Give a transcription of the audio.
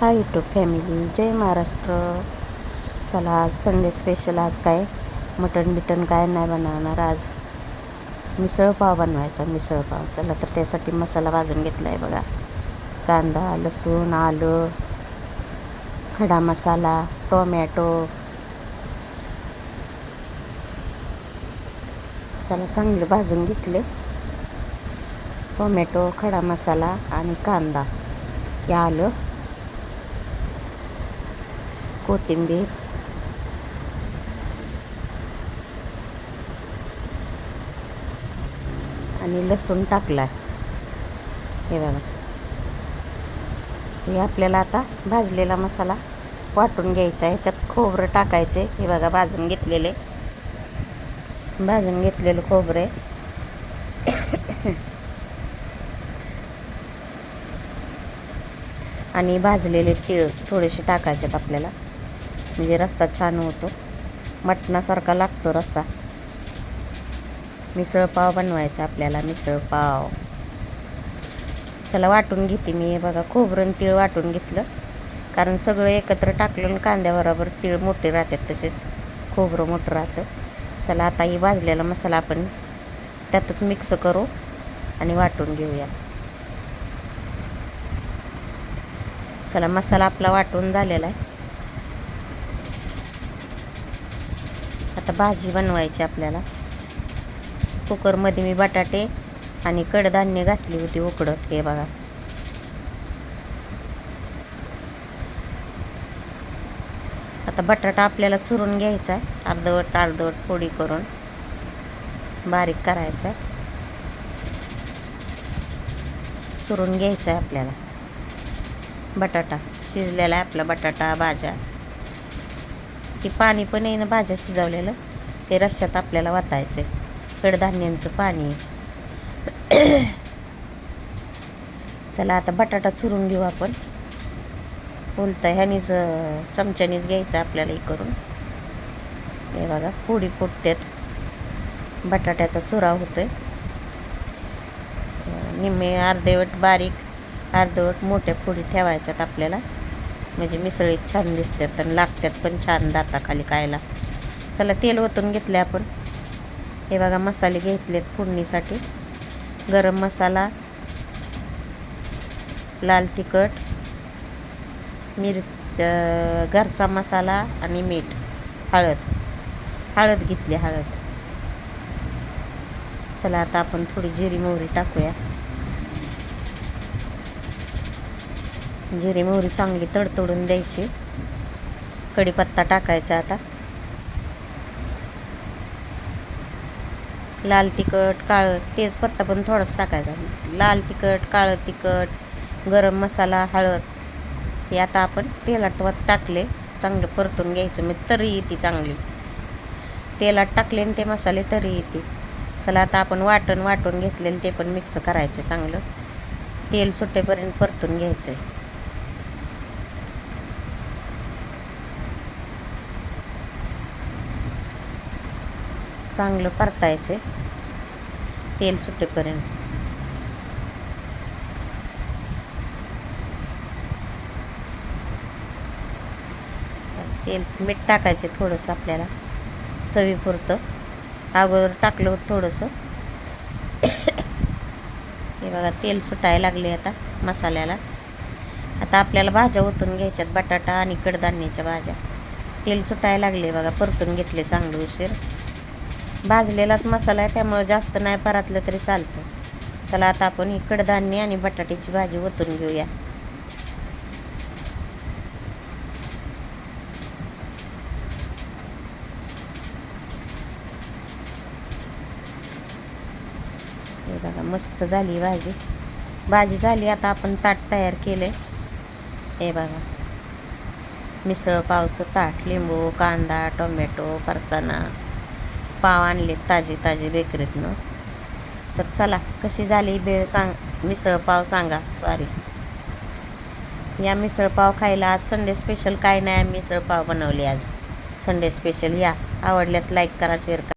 Hi YouTube family, जय महाराष्ट्र. चला आज Sunday special. आज काय मटण बिटन काय नाही बनवणार. आज मिसळपाव बनवायचा. मिसळपाव. चला तर त्यासाठी मसाला भाजून घेतला आहे बघा. कांदा, लसूण, आलं, खडा मसाला, टोमॅटो. चला चांगले भाजून घेतले. टोमॅटो, खडा मसाला आणि कांदा, हे आलं, कोथिंबीर, आणि लसूण टाकला. हे बघा, हे आपल्याला आता भाजलेला मसाला वाटून घ्यायचा आहे. ह्याच्यात खोबरं टाकायचे. हे बघा भाजून घेतलेले खोबरे आणि भाजलेले तीळ थोडेसे टाकायचे आपल्याला, म्हणजे रस्सा छान होतो. मटणासारखा लागतो रस्सा. मिसळपाव बनवायचा आपल्याला. मिसळपाव. चला वाटून घेते मी. हे बघा खोबरं तीळ वाटून घेतलं, कारण सगळं एकत्र टाकलं कांद्याबरोबर. तीळ मोठे राहतात, तसेच खोबरं मोठं राहतं. चला आता ही भाजलेला मसाला आपण त्यातच मिक्स करू आणि वाटून घेऊया. चला मसाला आपला वाटून झालेला आहे. आता भाजी बनवायची आपल्याला. कुकरमध्ये मी बटाटे आणि कडधान्य घातली होती उकडत. हे बघा, आता बटाटा आपल्याला चुरून घ्यायचा आहे. अर्धवट फोडी करून बारीक करायचा आहे. चुरून घ्यायचा आहे आपल्याला. बटाटा शिजलेला आहे आपला. बटाटा, भाज्या, की पाणी पण येईन भाज्या शिजवलेलं, ते रश्श्यात आपल्याला वाटायचं. कडधान्यांचं पाणी. चला आता बटाटा चुरून घेऊ आपण. बोलता ह्यानीच चमच्यानीच घ्यायचं आपल्याला हे करून. हे बघा फोडी फुटतात. बटाट्याचा चुरा होतोय. निम्मे अर्धवट बारीक, अर्धवट मोठ्या फोडी ठेवायच्यात आपल्याला, म्हणजे मिसळीत छान दिसतात आणि लागतात पण छान दाताखाली खायला. चला तेल ओतून घेतले आपण. हे बघा मसाले घेतलेत फोडणीसाठी. गरम मसाला, लाल तिखट, घरचा मसाला आणि मीठ, हळद घेतली. चला आता आपण थोडी जिरी मोहरी टाकूया. जिरी मोहरी चांगली तडतडून द्यायची. कढीपत्ता टाकायचा. आता लाल तिखट, काळं, तेजपत्ता पण थोडासा टाकायचा. लाल तिखट, काळं तिखट, गरम मसाला, हळद, हे आता आपण तेलात टाकले. चांगलं परतून घ्यायचं, म्हणजे तरी येते चांगली. तेलात टाकले आणि ते मसाले तरी येते. चला आता आपण वाटून घेतलेलं ते पण मिक्स करायचं. चांगलं तेल सुटेपर्यंत परतून घ्यायचं. चांगलं परतायचं तेल सुटेपर्यंत. तेल मीठ टाकायचे थोडंसं आपल्याला चवीपुरतं. अगोदर टाकलं होतं थोडंसं. हे बघा तेल सुटायला लागले आता मसाल्याला. आता आपल्याला भाज्या ओतून घ्यायच्यात. बटाटा आणि कडधान्याच्या भाज्या. तेल सुटायला लागले बघा. परतून घेतले चांगलं उशीर. भाजलेलाच मसाला आहे, त्यामुळं जास्त नाही परतलं तरी चालतं. चला आता आपण ही कडधान्य आणि बटाट्याची भाजी ओतून घेऊया. हे बघा मस्त झाली भाजी झाली. आता आपण ताट तयार केले. हे बघा मिसळ पावचं ताट. लिंबू, कांदा, टोमॅटो, फरसाणा, पाव आणले ताजे बेकरीतनं. तर चला कशी झाली मिसळपाव सांगा. या मिसळपाव खायला. आज संडे स्पेशल काय नाही, मिसळपाव बनवली आज संडे स्पेशल. या आवडल्यास लाईक करा, शेअर करा.